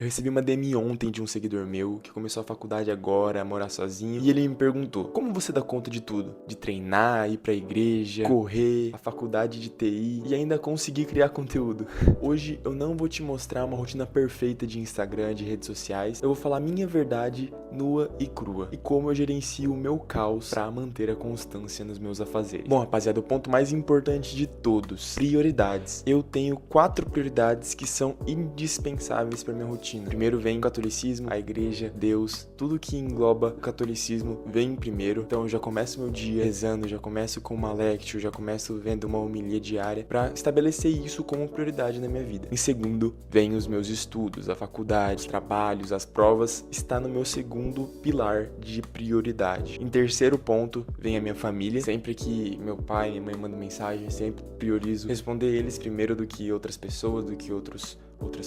Eu recebi uma DM ontem de um seguidor meu que começou a faculdade agora, a morar sozinho, e ele me perguntou: como você dá conta de tudo? De treinar, ir pra igreja, correr, a faculdade de TI e ainda conseguir criar conteúdo. Hoje eu não vou te mostrar uma rotina perfeita de Instagram, de redes sociais. Eu vou falar minha verdade nua e crua e como eu gerencio o meu caos pra manter a constância nos meus afazeres. Bom, rapaziada, o ponto mais importante de todos: prioridades. Eu tenho 4 prioridades que são indispensáveis pra minha rotina. Primeiro vem o catolicismo, a igreja, Deus, tudo que engloba o catolicismo vem primeiro. Então eu já começo meu dia rezando, já começo com uma lectio, já começo vendo uma homilia diária pra estabelecer isso como prioridade na minha vida. Em segundo, vem os meus estudos, a faculdade, os trabalhos, as provas, está no meu segundo pilar de prioridade. Em terceiro ponto, vem a minha família. Sempre que meu pai e minha mãe mandam mensagem, sempre priorizo responder eles primeiro do que outras pessoas, do que outras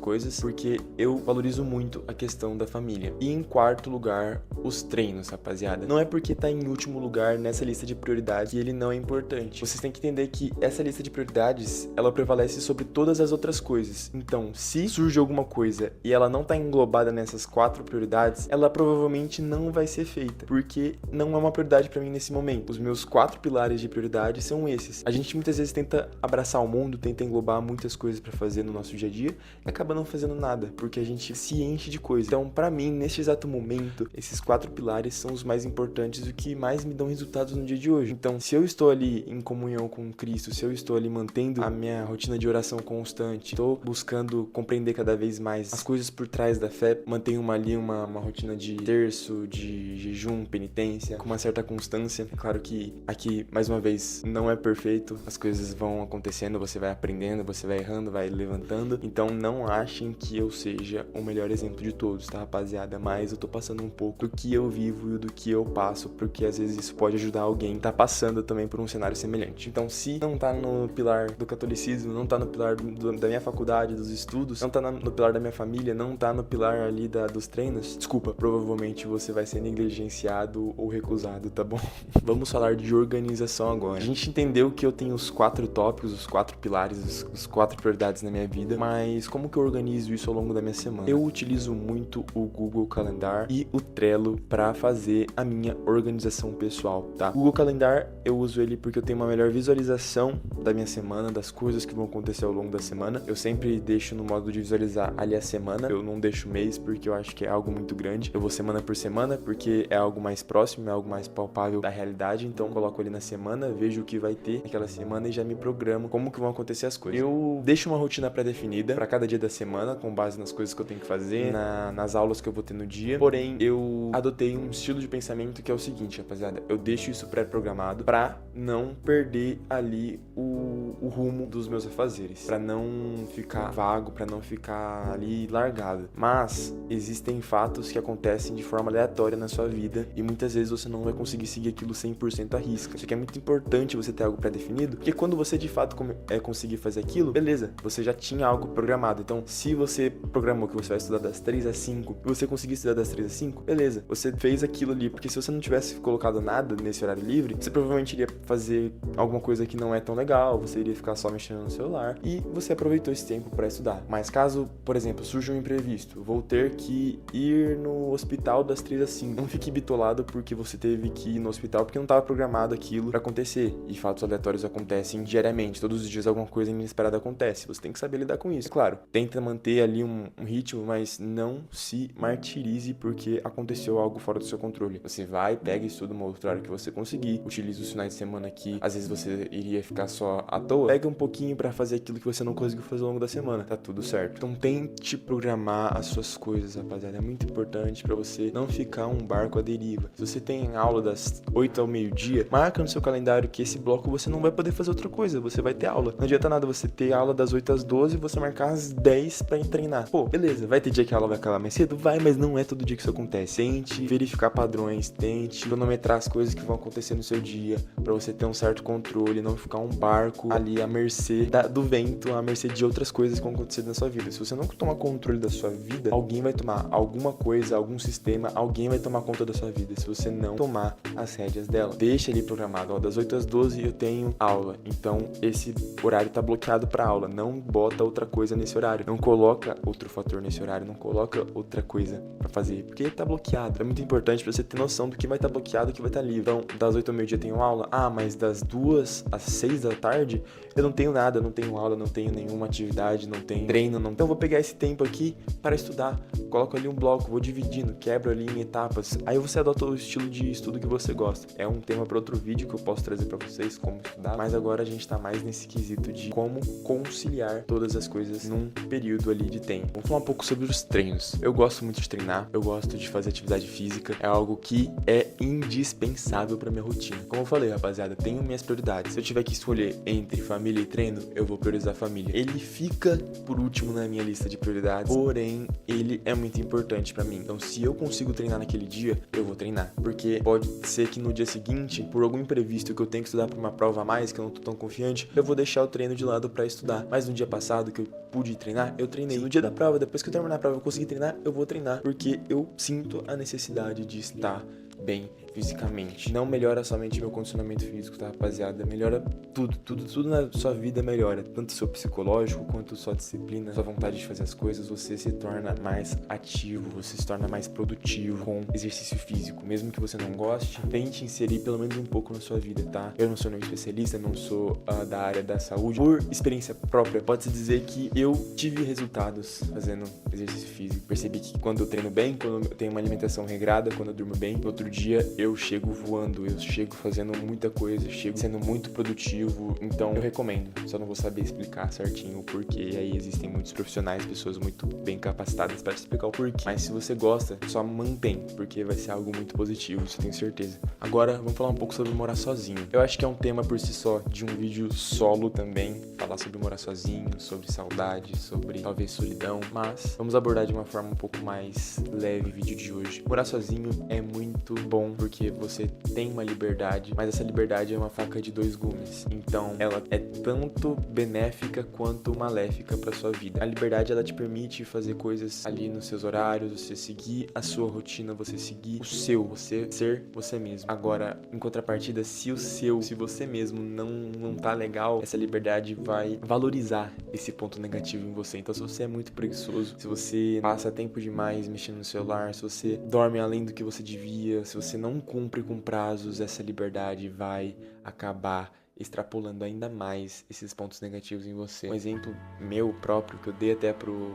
coisas, porque eu valorizo muito a questão da família. E em quarto lugar, os treinos, rapaziada. Não é porque tá em último lugar nessa lista de prioridades que ele não é importante. Vocês têm que entender que essa lista de prioridades, ela prevalece sobre todas as outras coisas. Então, se surge alguma coisa e ela não tá englobada nessas 4 prioridades, ela provavelmente não vai ser feita, porque não é uma prioridade pra mim nesse momento. Os meus 4 pilares de prioridade são esses. A gente muitas vezes tenta abraçar o mundo, tenta englobar muitas coisas pra fazer no nosso dia a dia, e acaba não fazendo nada, porque a gente se enche de coisa. Então, pra mim, neste exato momento, esses 4 pilares são os mais importantes e o que mais me dão resultados no dia de hoje. Então, se eu estou ali em comunhão com Cristo, se eu estou ali mantendo a minha rotina de oração constante, estou buscando compreender cada vez mais as coisas por trás da fé, mantenho uma rotina de terço, de jejum, penitência, com uma certa constância. É claro que aqui, mais uma vez, não é perfeito, as coisas vão acontecendo, você vai aprendendo, você vai errando, vai levantando. Então, não achem que eu seja o melhor exemplo de todos, tá, rapaziada? Mas eu tô passando um pouco do que eu vivo e do que eu passo, porque às vezes isso pode ajudar alguém que tá passando também por um cenário semelhante. Então, se não tá no pilar do catolicismo, não tá no pilar da minha faculdade, dos estudos, não tá no pilar da minha família, não tá no pilar ali dos treinos, desculpa, provavelmente você vai ser negligenciado ou recusado, tá bom? Vamos falar de organização agora. A gente entendeu que eu tenho os 4 tópicos, os 4 pilares, os 4 prioridades na minha vida, mas como que eu organizo isso ao longo da minha semana? Eu utilizo muito o Google Calendar e o Trello para fazer a minha organização pessoal, tá? O Google Calendar eu uso ele porque eu tenho uma melhor visualização da minha semana, das coisas que vão acontecer ao longo da semana. Eu sempre deixo no modo de visualizar ali a semana, eu não deixo mês porque eu acho que é algo muito grande. Eu vou semana por semana porque é algo mais próximo, é algo mais palpável da realidade, então eu coloco ali na semana, vejo o que vai ter naquela semana e já me programo como que vão acontecer as coisas. Eu deixo uma rotina pré-definida para cada dia da semana, com base nas coisas que eu tenho que fazer, nas aulas que eu vou ter no dia. Porém, eu adotei um estilo de pensamento que é o seguinte, rapaziada, eu deixo isso pré-programado pra não perder ali o rumo dos meus afazeres, pra não ficar vago, pra não ficar ali largado. Mas existem fatos que acontecem de forma aleatória na sua vida e muitas vezes você não vai conseguir seguir aquilo 100% à risca. Isso que é muito importante você ter algo pré-definido, porque quando você de fato conseguir fazer aquilo, beleza, você já tinha algo programado. Então, se você programou que você vai estudar das 3 às 5 e você conseguir estudar das 3 às 5, beleza, você fez aquilo ali, porque se você não tivesse colocado nada nesse horário livre, você provavelmente iria fazer alguma coisa que não é tão legal, você iria ficar só mexendo no celular e você aproveitou esse tempo para estudar. Mas caso, por exemplo, surja um imprevisto, vou ter que ir no hospital das 3 às 5, não fique bitolado porque você teve que ir no hospital porque não estava programado aquilo para acontecer, e fatos aleatórios acontecem diariamente, todos os dias alguma coisa inesperada acontece, você tem que saber lidar com isso. É claro, tenta manter ali um ritmo, mas não se martirize porque aconteceu algo fora do seu controle. Você vai, pega e estuda uma outra hora que você conseguir, utiliza os finais de semana que às vezes você iria ficar só à toa, pega um pouquinho pra fazer aquilo que você não conseguiu fazer ao longo da semana, tá tudo certo. Então tente programar as suas coisas, rapaziada, é muito importante pra você não ficar um barco à deriva. Se você tem aula das 8 ao meio-dia, marca no seu calendário que esse bloco você não vai poder fazer outra coisa, você vai ter aula. Não adianta nada você ter aula das 8 às 12 e você marcar às 10 pra treinar. Pô, beleza, vai ter dia que a aula vai acabar mais cedo? Vai, mas não é todo dia que isso acontece. Tente verificar padrões, tente cronometrar as coisas que vão acontecer no seu dia, pra você você ter um certo controle, não ficar um barco ali à mercê do vento, à mercê de outras coisas que vão acontecer na sua vida. Se você não tomar controle da sua vida, alguém vai tomar alguma coisa, algum sistema, alguém vai tomar conta da sua vida, se você não tomar as rédeas dela. Deixa ali programado, ó, das 8 às 12 eu tenho aula, então esse horário tá bloqueado pra aula, não bota outra coisa nesse horário, não coloca outro fator nesse horário, não coloca outra coisa pra fazer, porque tá bloqueado. É muito importante pra você ter noção do que vai estar bloqueado e o que vai estar livre. Então, das 8 ao meio-dia eu tenho aula, mas das 2 às 6 da tarde eu não tenho nada, eu não tenho aula, não tenho nenhuma atividade, não tenho treino, não. Então eu vou pegar esse tempo aqui para estudar, coloco ali um bloco, vou dividindo, quebro ali em etapas, aí você adota o estilo de estudo que você gosta. É um tema para outro vídeo que eu posso trazer para vocês, como estudar, mas agora a gente tá mais nesse quesito de como conciliar todas as coisas num período ali de tempo. Vamos falar um pouco sobre os treinos. Eu gosto muito de treinar, eu gosto de fazer atividade física, é algo que é indispensável para minha rotina. Como eu falei, rapaziada, tenho minhas prioridades. Se eu tiver que escolher entre família e treino, eu vou priorizar a família. Ele fica por último na minha lista de prioridades, porém, ele é muito importante pra mim. Então, se eu consigo treinar naquele dia, eu vou treinar. Porque pode ser que no dia seguinte, por algum imprevisto que eu tenho que estudar pra uma prova a mais, que eu não tô tão confiante, eu vou deixar o treino de lado pra estudar. Mas no dia passado, que eu pude treinar, eu treinei. Se no dia da prova, depois que eu terminar a prova, eu conseguir treinar, eu vou treinar. Porque eu sinto a necessidade de estar bem fisicamente. Não melhora somente meu condicionamento físico, tá, rapaziada? Melhora tudo na sua vida melhora. Tanto seu psicológico, quanto sua disciplina, sua vontade de fazer as coisas. Você se torna mais ativo, você se torna mais produtivo com exercício físico. Mesmo que você não goste, tente inserir pelo menos um pouco na sua vida, tá? Eu não sou nenhum especialista, não sou da área da saúde. Por experiência própria, pode-se dizer que eu tive resultados fazendo exercício físico. Percebi que quando eu treino bem, quando eu tenho uma alimentação regrada, quando eu durmo bem, no outro dia eu chego voando, eu chego fazendo muita coisa, chego sendo muito produtivo. Então eu recomendo, só não vou saber explicar certinho o porquê. E aí existem muitos profissionais, pessoas muito bem capacitadas para te explicar o porquê. Mas se você gosta, só mantém, porque vai ser algo muito positivo, isso eu tenho certeza. Agora vamos falar um pouco sobre morar sozinho. Eu acho que é um tema por si só, de um vídeo solo também, falar sobre morar sozinho, sobre saudade, sobre talvez solidão, mas vamos abordar de uma forma um pouco mais leve o vídeo de hoje. Morar sozinho é muito bom porque você tem uma liberdade, mas essa liberdade é uma faca de dois gumes. Então, ela é tanto benéfica quanto maléfica para sua vida. A liberdade, ela te permite fazer coisas ali nos seus horários, você seguir a sua rotina, você seguir o seu, você ser você mesmo. Agora, em contrapartida, se você mesmo não tá legal, essa liberdade vai valorizar esse ponto negativo em você. Então, se você é muito preguiçoso, se você passa tempo demais mexendo no celular, se você dorme além do que você devia, se você não cumpre com prazos, essa liberdade vai acabar extrapolando ainda mais esses pontos negativos em você. Um exemplo meu próprio, que eu dei até pro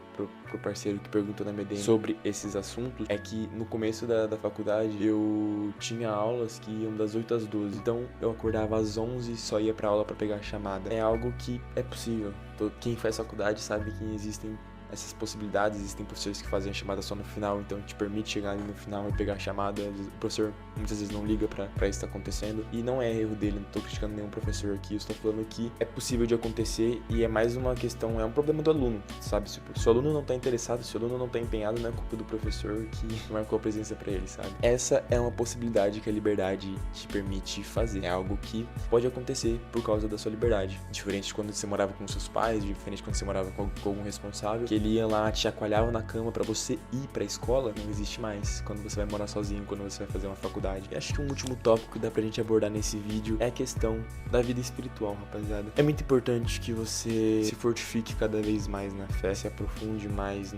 parceiro que perguntou na minha DM sobre esses assuntos, é que no começo da faculdade eu tinha aulas que iam das 8 às 12. Então eu acordava às 11 e só ia pra aula pra pegar a chamada. É algo que é possível. Quem faz faculdade sabe que existem essas possibilidades, existem professores que fazem a chamada só no final, então te permite chegar ali no final e pegar a chamada. O professor muitas vezes não liga pra isso tá acontecendo, e não é erro dele, não tô criticando nenhum professor aqui, eu estou falando que é possível de acontecer e é mais uma questão, é um problema do aluno, sabe? Se o aluno não tá interessado, se o aluno não tá empenhado, não é culpa do professor que marcou a presença pra ele, sabe? Essa é uma possibilidade que a liberdade te permite fazer, é algo que pode acontecer por causa da sua liberdade, diferente de quando você morava com seus pais, diferente de quando você morava com algum responsável, que ele ia lá, te chacoalhava na cama pra você ir pra escola, não existe mais quando você vai morar sozinho, quando você vai fazer uma faculdade. E acho que um último tópico que dá pra gente abordar nesse vídeo é a questão da vida espiritual, rapaziada. É muito importante que você se fortifique cada vez mais na fé, se aprofunde mais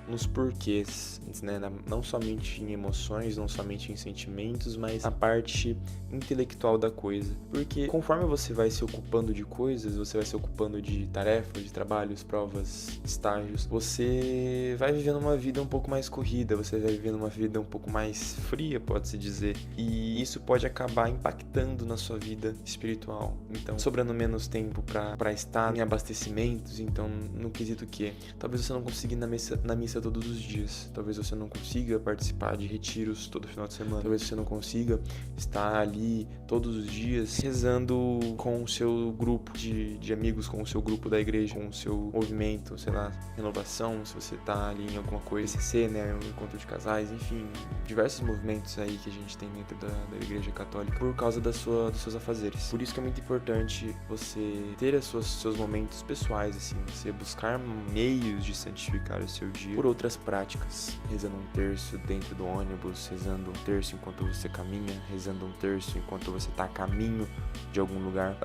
nos porquês, né? Não somente em emoções, não somente em sentimentos, mas na parte intelectual da coisa. Porque conforme você vai se ocupando de coisas, você vai se ocupando de tarefas, de trabalhos, provas, estágios, você vai vivendo uma vida um pouco mais corrida, você vai vivendo uma vida um pouco mais fria, pode-se dizer. E isso pode acabar impactando na sua vida espiritual. Então, sobrando menos tempo pra estar em abastecimentos, então, no quesito que talvez você não consiga ir na missa missa todos os dias. Talvez você não consiga participar de retiros todo final de semana. Talvez você não consiga estar ali todos os dias rezando com o seu grupo de amigos, com o seu grupo da igreja, com o seu movimento, sei lá, renovação, se você tá ali em alguma coisa, CC, né, um encontro de casais, enfim, diversos movimentos aí que a gente tem dentro da igreja católica por causa dos seus afazeres. Por isso que é muito importante você ter seus momentos pessoais, assim, você buscar meios de santificar o seu dia por outras práticas, rezando um terço dentro do ônibus, rezando um terço enquanto você caminha, rezando um terço enquanto você tá a caminho de algum lugar,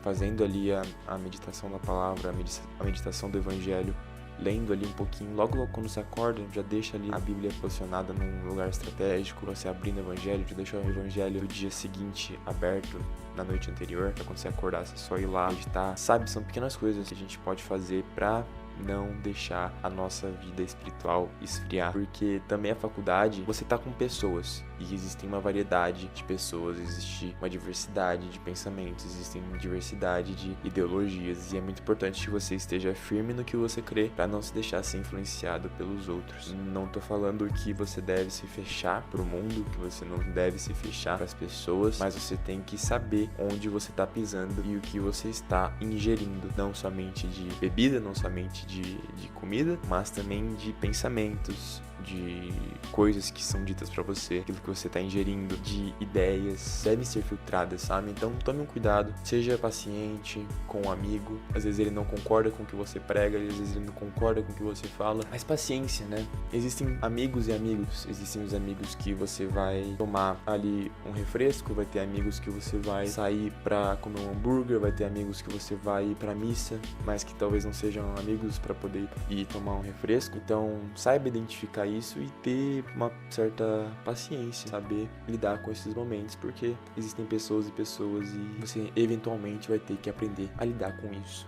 fazendo ali a meditação da palavra, a meditação do evangelho, lendo ali um pouquinho, logo quando você acorda, já deixa ali a Bíblia posicionada num lugar estratégico, você abrindo o evangelho, já deixa o evangelho do dia seguinte aberto na noite anterior, pra quando você acordar, você só ir lá meditar, sabe? São pequenas coisas que a gente pode fazer pra não deixar a nossa vida espiritual esfriar, porque também a faculdade, você tá com pessoas, e existem uma variedade de pessoas, existe uma diversidade de pensamentos, existem uma diversidade de ideologias, e é muito importante que você esteja firme no que você crê, pra não se deixar ser influenciado pelos outros. Não tô falando que você deve se fechar pro mundo, que você não deve se fechar pras pessoas, mas você tem que saber onde você tá pisando e o que você está ingerindo, não somente de bebida, não somente de comida, mas também de pensamentos, de coisas que são ditas pra você, aquilo que você tá ingerindo, de ideias, devem ser filtradas, sabe? Então tome um cuidado, seja paciente com um amigo, às vezes ele não concorda com o que você prega, às vezes ele não concorda com o que você fala, mas paciência, né? Existem amigos e amigos, existem os amigos que você vai tomar ali um refresco, vai ter amigos que você vai sair pra comer um hambúrguer, vai ter amigos que você vai ir pra missa, mas que talvez não sejam amigos pra poder ir tomar um refresco. Então saiba identificar isso e ter uma certa paciência, saber lidar com esses momentos, porque existem pessoas e pessoas e você eventualmente vai ter que aprender a lidar com isso.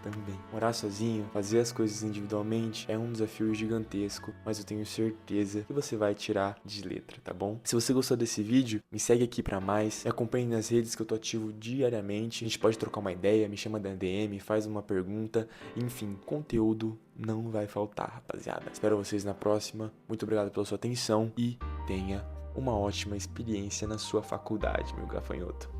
Também. Morar sozinho, fazer as coisas individualmente é um desafio gigantesco, mas eu tenho certeza que você vai tirar de letra, tá bom? Se você gostou desse vídeo, me segue aqui pra mais, me acompanhe nas redes que eu tô ativo diariamente, a gente pode trocar uma ideia, me chama da DM, faz uma pergunta, enfim, conteúdo não vai faltar, rapaziada. Espero vocês na próxima, muito obrigado pela sua atenção e tenha uma ótima experiência na sua faculdade, meu gafanhoto.